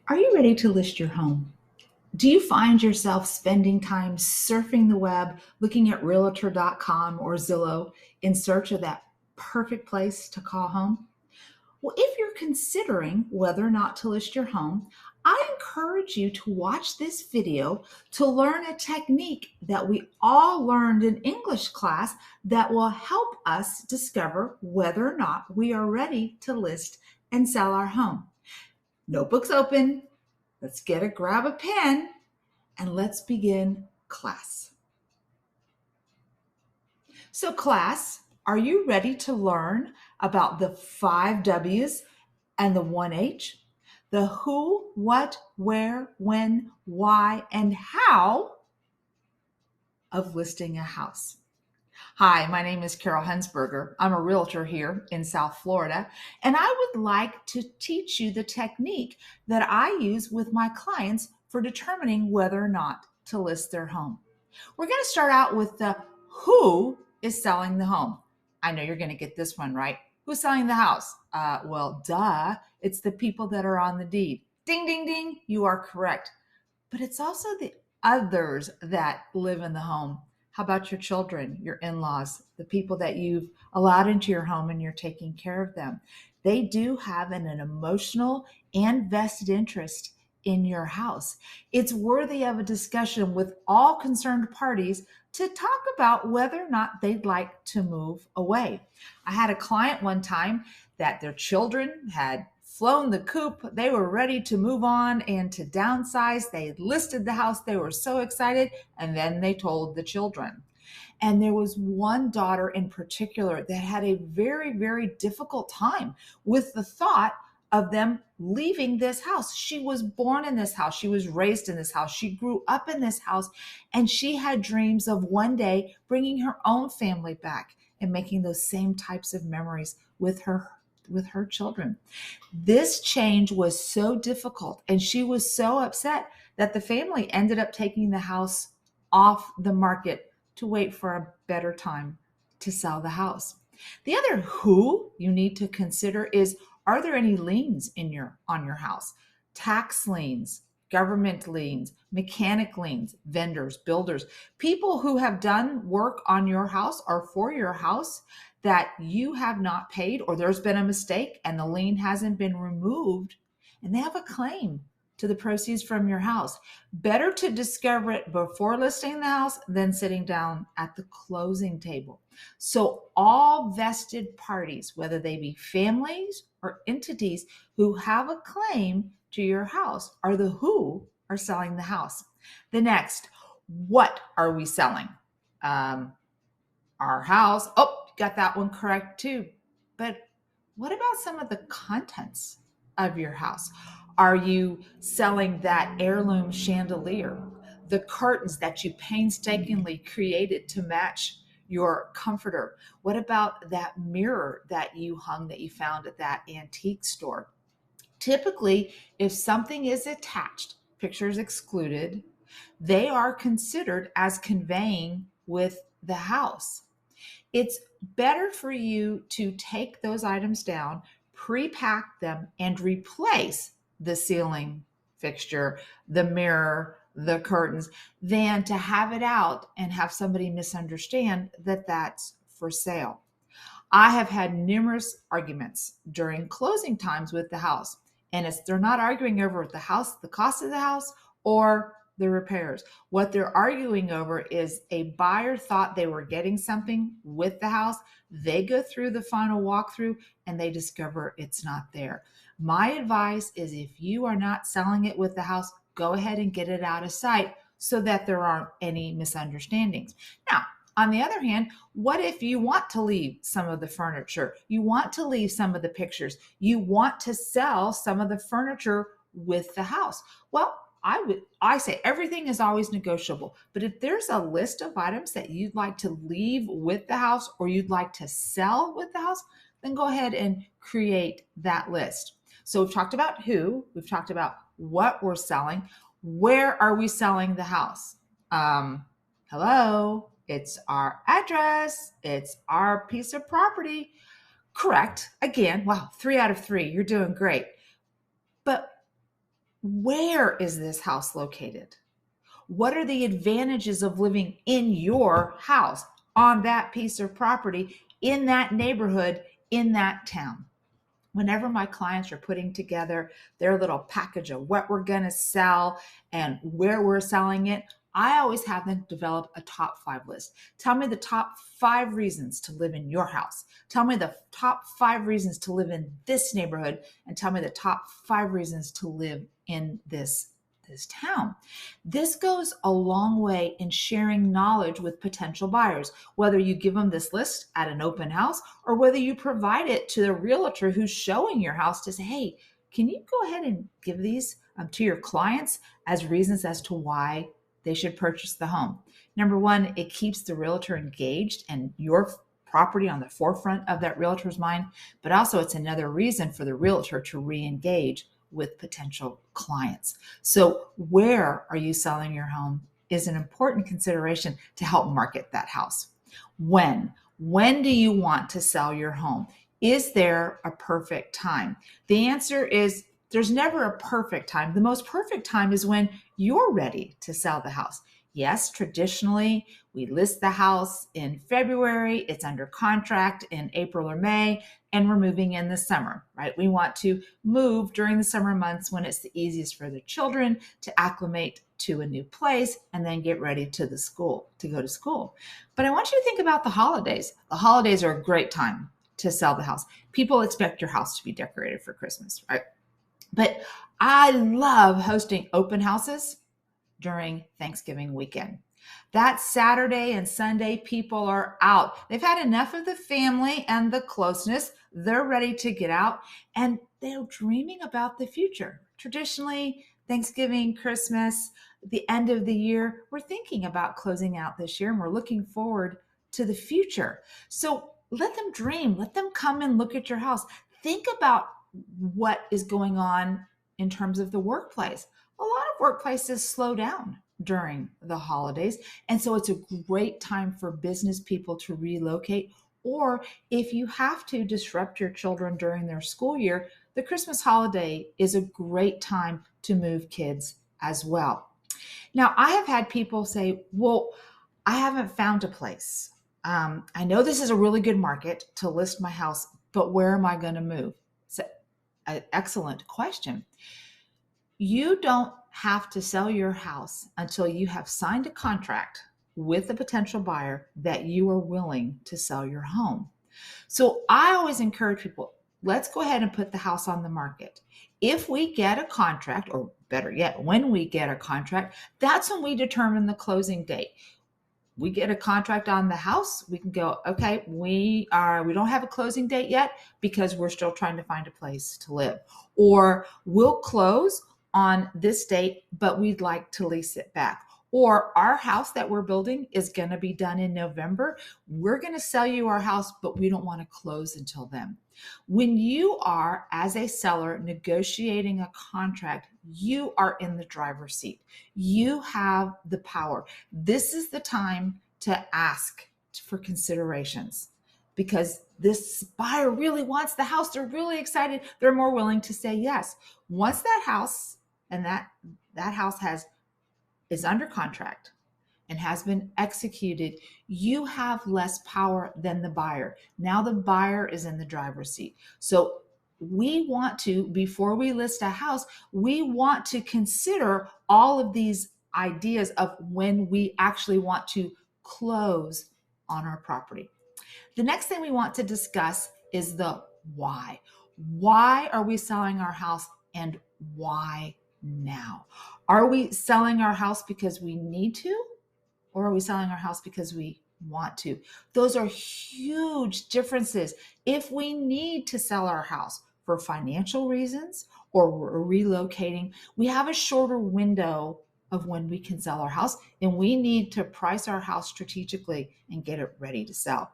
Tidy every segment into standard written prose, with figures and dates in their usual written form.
Are you ready to list your home? Do you find yourself spending time surfing the web, looking at realtor.com or Zillow in search of that perfect place to call home? Well, if you're considering whether or not to list your home, I encourage you to watch this video to learn a technique that we all learned in English class that will help us discover whether or not we are ready to list and sell our home. Notebooks open. Let's grab a pen and let's begin class. So class, are you ready to learn about the 5 W's and the 1 H? The who, what, where, when, why, and how of listing a house. Hi, my name is Carol Hensberger. I'm a realtor here in South Florida, and I would like to teach you the technique that I use with my clients for determining whether or not to list their home. We're going to start out with the who is selling the home. I know you're going to get this one right. Who's selling the house? Well, duh, it's the people that are on the deed. Ding, ding, ding, you are correct. But it's also the others that live in the home. How about your children, your in-laws, the people that you've allowed into your home and you're taking care of them? They do have an emotional and vested interest in your house. It's worthy of a discussion with all concerned parties to talk about whether or not they'd like to move away. I had a client one time that their children had flown the coop. They were ready to move on and to downsize. They had listed the house. They were so excited. And then they told the children. And there was one daughter in particular that had a very, very difficult time with the thought of them leaving this house. She was born in this house. She was raised in this house. She grew up in this house. And she had dreams of one day bringing her own family back and making those same types of memories with her children. This change was so difficult and she was so upset that the family ended up taking the house off the market to wait for a better time to sell the house. The other who you need to consider is, are there any liens on your house? Tax liens, government liens, mechanic liens, vendors, builders, people who have done work on your house or for your house that you have not paid, or there's been a mistake and the lien hasn't been removed and they have a claim to the proceeds from your house. Better to discover it before listing the house than sitting down at the closing table. So all vested parties, whether they be families or entities who have a claim to your house, are the who are selling the house. The next, what are we selling? Our house. Oh, got that one correct too. But what about some of the contents of your house? Are you selling that heirloom chandelier, the curtains that you painstakingly created to match your comforter? What about that mirror that you hung that you found at that antique store? Typically, if something is attached, pictures excluded, they are considered as conveying with the house. It's better for you to take those items down, pre-pack them, and replace the ceiling fixture, the mirror, the curtains, than to have it out and have somebody misunderstand that that's for sale. I have had numerous arguments during closing times with the house, and they're not arguing over the house, the cost of the house, or the repairs. What they're arguing over is a buyer thought they were getting something with the house. They go through the final walkthrough and they discover it's not there. My advice is, if you are not selling it with the house, go ahead and get it out of sight so that there aren't any misunderstandings. Now, on the other hand, what if you want to leave some of the furniture? You want to leave some of the pictures. You want to sell some of the furniture with the house. Well, I say everything is always negotiable. But if there's a list of items that you'd like to leave with the house or you'd like to sell with the house, then go ahead and create that list. So we've talked about who, we've talked about what we're selling. Where are we selling the house? Hello, it's our address, it's our piece of property. Correct. Again, wow, 3 out of 3. You're doing great. But Where is this house located? What are the advantages of living in your house, on that piece of property, in that neighborhood, in that town? Whenever my clients are putting together their little package of what we're going to sell and where we're selling it, I always have them develop a top 5 list. Tell me the top 5 reasons to live in your house. Tell me the top 5 reasons to live in this neighborhood, and tell me the top 5 reasons to live in this town. This goes a long way in sharing knowledge with potential buyers, whether you give them this list at an open house or whether you provide it to the realtor who's showing your house to say, hey, can you go ahead and give these to your clients as reasons as to why they should purchase the home. Number one, it keeps the realtor engaged and your property on the forefront of that realtor's mind, but also it's another reason for the realtor to re-engage with potential clients. So where are you selling your home is an important consideration to help market that house. When do you want to sell your home? Is there a perfect time? The answer is there's never a perfect time. The most perfect time is when you're ready to sell the house. Yes, traditionally, we list the house in February, it's under contract in April or May, and we're moving in the summer, right? We want to move during the summer months when it's the easiest for the children to acclimate to a new place and then get ready to go to school. But I want you to think about the holidays. The holidays are a great time to sell the house. People expect your house to be decorated for Christmas, right? But I love hosting open houses during Thanksgiving weekend. That Saturday and Sunday, people are out. They've had enough of the family and the closeness. They're ready to get out and they're dreaming about the future. Traditionally, Thanksgiving, Christmas, the end of the year, we're thinking about closing out this year and we're looking forward to the future. So let them dream. Let them come and look at your house. Think about what is going on in terms of the workplace. A lot of workplaces slow down during the holidays. And so it's a great time for business people to relocate. Or if you have to disrupt your children during their school year, the Christmas holiday is a great time to move kids as well. Now, I have had people say, well, I haven't found a place. I know this is a really good market to list my house, but where am I going to move? So, an excellent question. You don't have to sell your house until you have signed a contract with a potential buyer that you are willing to sell your home. So I always encourage people, let's go ahead and put the house on the market. If we get a contract, or better yet, when we get a contract, that's when we determine the closing date. We get a contract on the house, we can go, okay, we don't have a closing date yet because we're still trying to find a place to live. Or we'll close on this date, but we'd like to lease it back. Or our house that we're building is going to be done in November. We're going to sell you our house, but we don't want to close until then. When you are, as a seller, negotiating a contract, you are in the driver's seat. You have the power. This is the time to ask for considerations because this buyer really wants the house. They're really excited. They're more willing to say yes. Once that house and that house is under contract and has been executed, you have less power than the buyer. Now the buyer is in the driver's seat. So we want to, before we list a house, we want to consider all of these ideas of when we actually want to close on our property. The next thing we want to discuss is the why. Why are we selling our house and why now? Are we selling our house because we need to, or are we selling our house because we want to? Those are huge differences. If we need to sell our house for financial reasons or we're relocating, we have a shorter window of when we can sell our house, and we need to price our house strategically and get it ready to sell.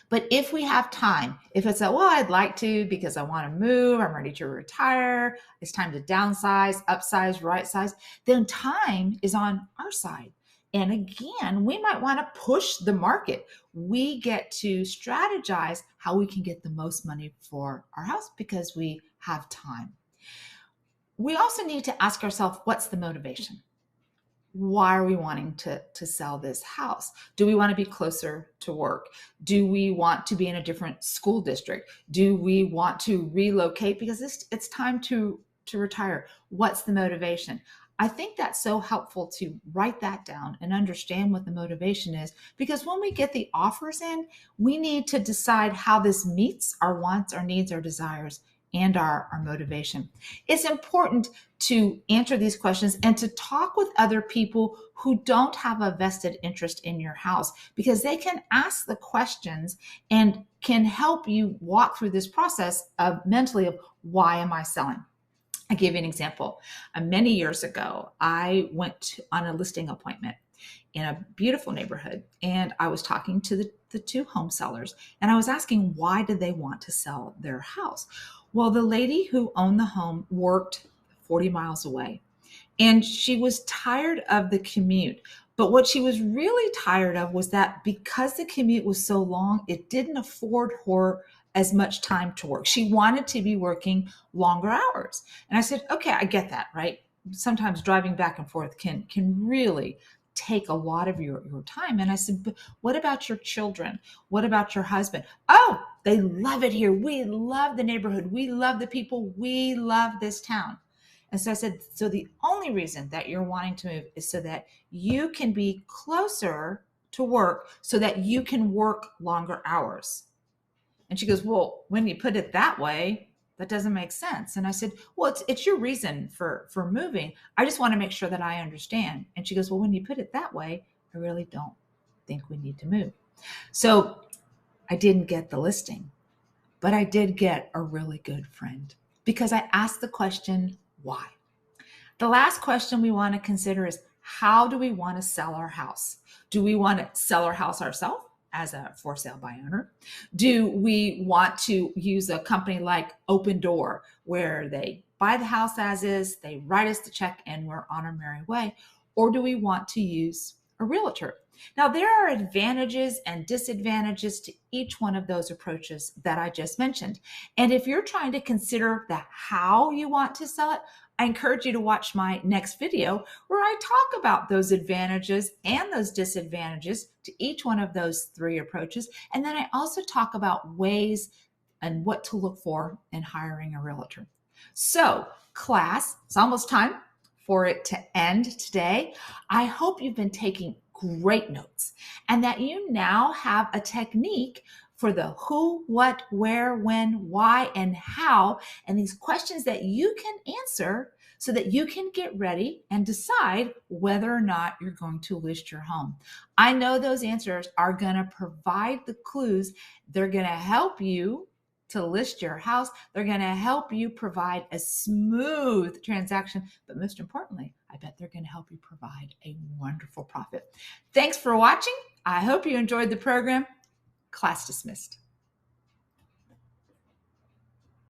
But if we have time, if it's I'd like to because I want to move, I'm ready to retire, it's time to downsize, upsize, right size, then time is on our side. And again, we might want to push the market. We get to strategize how we can get the most money for our house because we have time. we also need to ask ourselves, what's the motivation? Why are we wanting to sell this house? Do we want to be closer to work? Do we want to be in a different school district? Do we want to relocate because it's time to retire? What's the motivation? I think that's so helpful to write that down and understand what the motivation is, because when we get the offers in, we need to decide how this meets our wants, our needs, our desires, and our motivation. It's important to answer these questions and to talk with other people who don't have a vested interest in your house, because they can ask the questions and can help you walk through this process of mentally of, why am I selling? I give you an example. Many years ago, I went on a listing appointment in a beautiful neighborhood, and I was talking to the two home sellers, and I was asking, why did they want to sell their house? Well, the lady who owned the home worked 40 miles away, and she was tired of the commute. But what she was really tired of was that because the commute was so long, it didn't afford her as much time to work. She wanted to be working longer hours. And I said, okay, I get that, right? Sometimes driving back and forth can really take a lot of your time. And I said, but what about your children? What about your husband? Oh, they love it here. We love the neighborhood. We love the people. We love this town. And so I said, so the only reason that you're wanting to move is so that you can be closer to work, so that you can work longer hours. And she goes, well, when you put it that way, that doesn't make sense. And I said, well, it's your reason for moving. I just want to make sure that I understand. And she goes, well, when you put it that way, I really don't think we need to move. So I didn't get the listing, but I did get a really good friend, because I asked the question, why? The last question we want to consider is, how do we want to sell our house? Do we want to sell our house ourselves as a for sale by owner? Do we want to use a company like Open Door, where they buy the house as is, they write us the check, and we're on our merry way? Or do we want to use a realtor? Now, there are advantages and disadvantages to each one of those approaches that I just mentioned. And if you're trying to consider the how you want to sell it, I encourage you to watch my next video, where I talk about those advantages and those disadvantages to each one of those three approaches. And then I also talk about ways and what to look for in hiring a realtor. So, class, it's almost time for it to end today. I hope you've been taking great notes and that you now have a technique for the who, what, where, when, why, and how, and these questions that you can answer so that you can get ready and decide whether or not you're going to list your home. I know those answers are going to provide the clues. They're going to help you to list your house. They're going to help you provide a smooth transaction, but most importantly, I bet they're going to help you provide a wonderful profit. Thanks for watching. I hope you enjoyed the program. Class dismissed.